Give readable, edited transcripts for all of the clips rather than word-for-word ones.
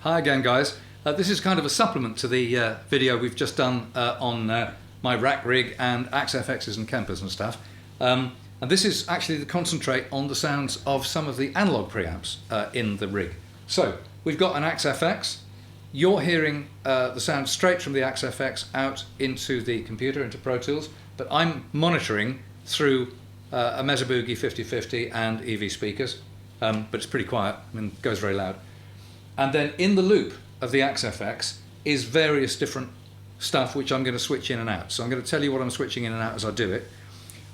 Hi again, guys. This is kind of a supplement to the video we've just done on my rack rig and Axe FXs and Kempers and stuff. And this is actually to concentrate on the sounds of some of the analog preamps in the rig. So we've got an Axe FX. You're hearing the sound straight from the Axe FX out into the computer, into Pro Tools, but I'm monitoring through a Mesa Boogie 5050 and EV speakers, but it's pretty quiet, I mean, it goes very loud. And then in the loop of the Axe FX is various different stuff which I'm going to switch in and out. So I'm going to tell you what I'm switching in and out as I do it.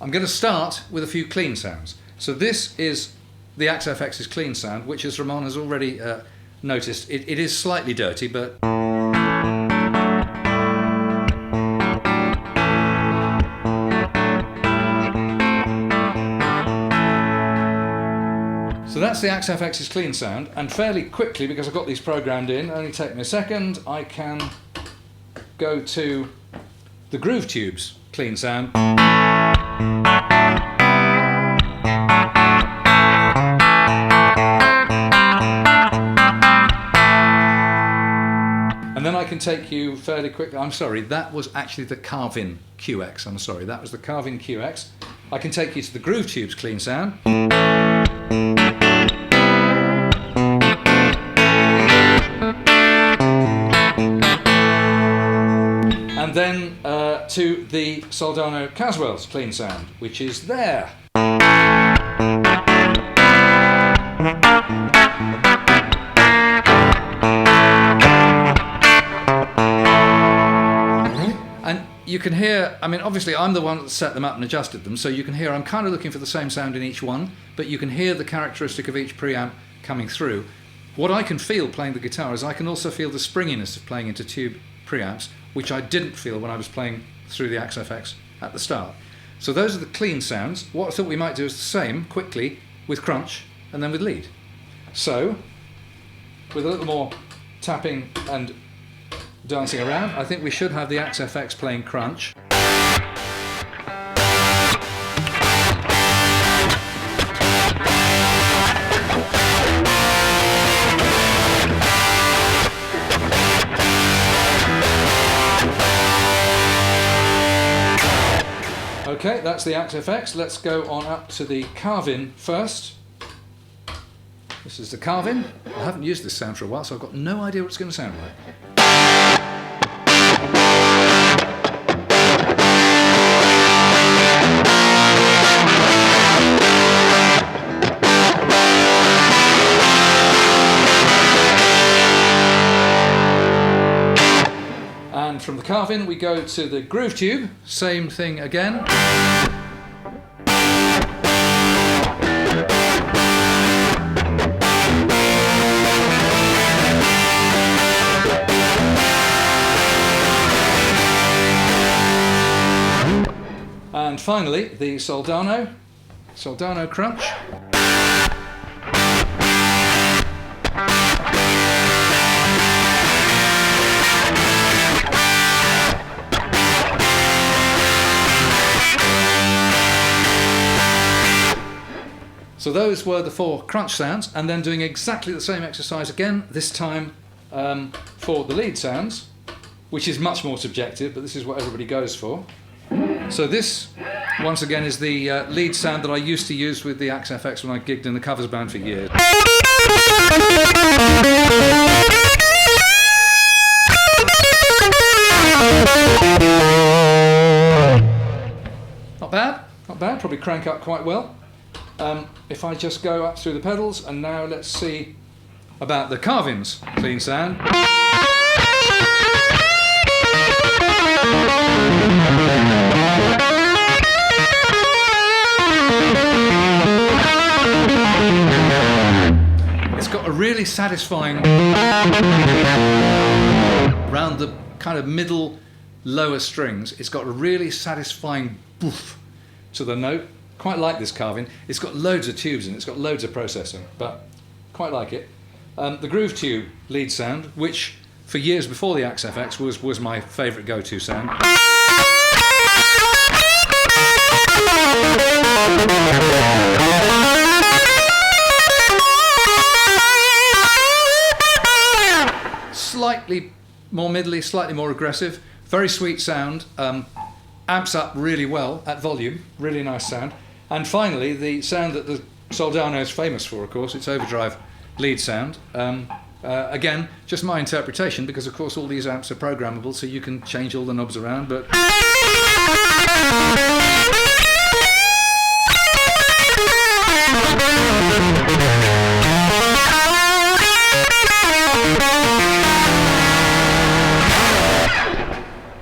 I'm going to start with a few clean sounds. So this is the Axe FX's clean sound, which, as Ramon has already noticed, it is slightly dirty, but so that's the Axe FX's clean sound, and fairly quickly, because I've got these programmed in, only take me a second, I can go to the Groove Tube's clean sound. And then I can take you fairly quickly, I'm sorry, that was actually the Carvin Quad-X, I'm sorry, that was the Carvin Quad-X. I can take you to the Groove Tube's clean sound. And then to the Soldano Caswell's clean sound, which is there. And you can hear, I mean, obviously I'm the one that set them up and adjusted them, so you can hear I'm kind of looking for the same sound in each one, but you can hear the characteristic of each preamp coming through. What I can feel playing the guitar is I can also feel the springiness of playing into tube preamps, which I didn't feel when I was playing through the Axe FX at the start. So those are the clean sounds. What I thought we might do is the same, quickly, with crunch and then with lead. So, with a little more tapping and dancing around, I think we should have the Axe FX playing crunch. Okay, that's the Axe FX. Let's go on up to the Carvin first. This is the Carvin. I haven't used this sound for a while, so I've got no idea what it's going to sound like. And from the Carvin we go to the Groove Tube, same thing again. And finally the Soldano Crunch. So those were the 4 crunch sounds, and then doing exactly the same exercise again, this time for the lead sounds, which is much more subjective, but this is what everybody goes for. So this, once again, is the lead sound that I used to use with the Axe FX when I gigged in the covers band for years. Not bad, not bad, probably crank up quite well. If I just go up through the pedals, and now let's see about the Carvin's clean sound. It's got a really satisfying, around the kind of middle lower strings, it's got a really satisfying boof to the note. Quite like this Carvin. It's got loads of tubes in it, it's got loads of processing, but quite like it. The Groove Tube lead sound, which for years before the Axe FX was my favourite go-to sound. slightly more middly, slightly more aggressive, very sweet sound, amps up really well at volume, really nice sound. And finally, the sound that the Soldano is famous for, of course, its overdrive lead sound. Again, just my interpretation, because of course all these amps are programmable, so you can change all the knobs around, but...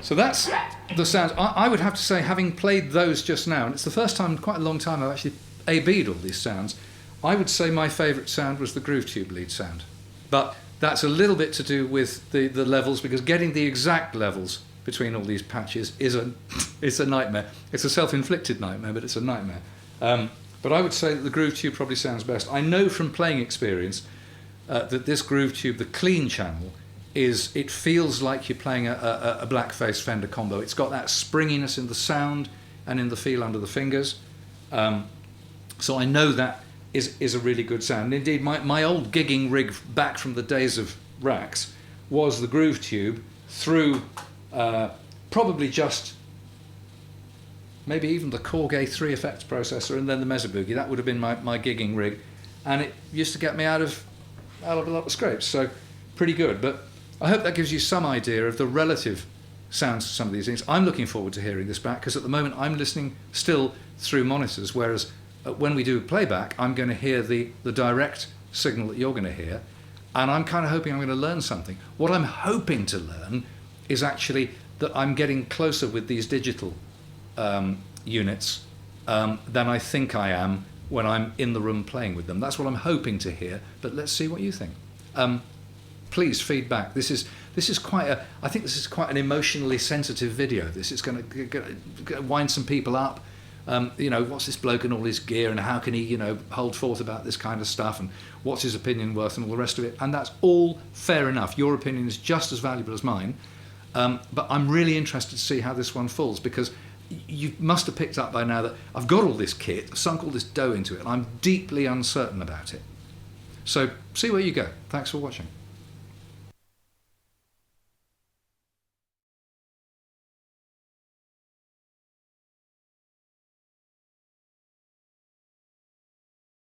So that's the sounds. I would have to say, having played those just now, and it's the first time in quite a long time I've actually A-B'd all these sounds, I would say my favourite sound was the groove tube lead sound. But that's a little bit to do with the levels, because getting the exact levels between all these patches is a nightmare. It's a self-inflicted nightmare, but it's a nightmare. But I would say that the groove tube probably sounds best. I know from playing experience that this groove tube, the clean channel, it feels like you're playing a blackface Fender combo. It's got that springiness in the sound and in the feel under the fingers. So I know that is a really good sound. Indeed, my old gigging rig back from the days of racks was the groove tube through probably just maybe even the Korg A3 effects processor and then the Mesa Boogie. That would have been my gigging rig, and it used to get me out of a lot of scrapes. So pretty good. But I hope that gives you some idea of the relative sounds of some of these things. I'm looking forward to hearing this back, because at the moment I'm listening still through monitors, whereas when we do playback, I'm going to hear the direct signal that you're going to hear, and I'm kind of hoping I'm going to learn something. What I'm hoping to learn is actually that I'm getting closer with these digital units than I think I am when I'm in the room playing with them. That's what I'm hoping to hear, but let's see what you think. Please feedback. This is quite an emotionally sensitive video. This is going to wind some people up. What's this bloke and all his gear, and how can he, hold forth about this kind of stuff, and what's his opinion worth, and all the rest of it. And that's all fair enough. Your opinion is just as valuable as mine. But I'm really interested to see how this one falls, because you must have picked up by now that I've got all this kit, I've sunk all this dough into it, and I'm deeply uncertain about it. So see where you go. Thanks for watching.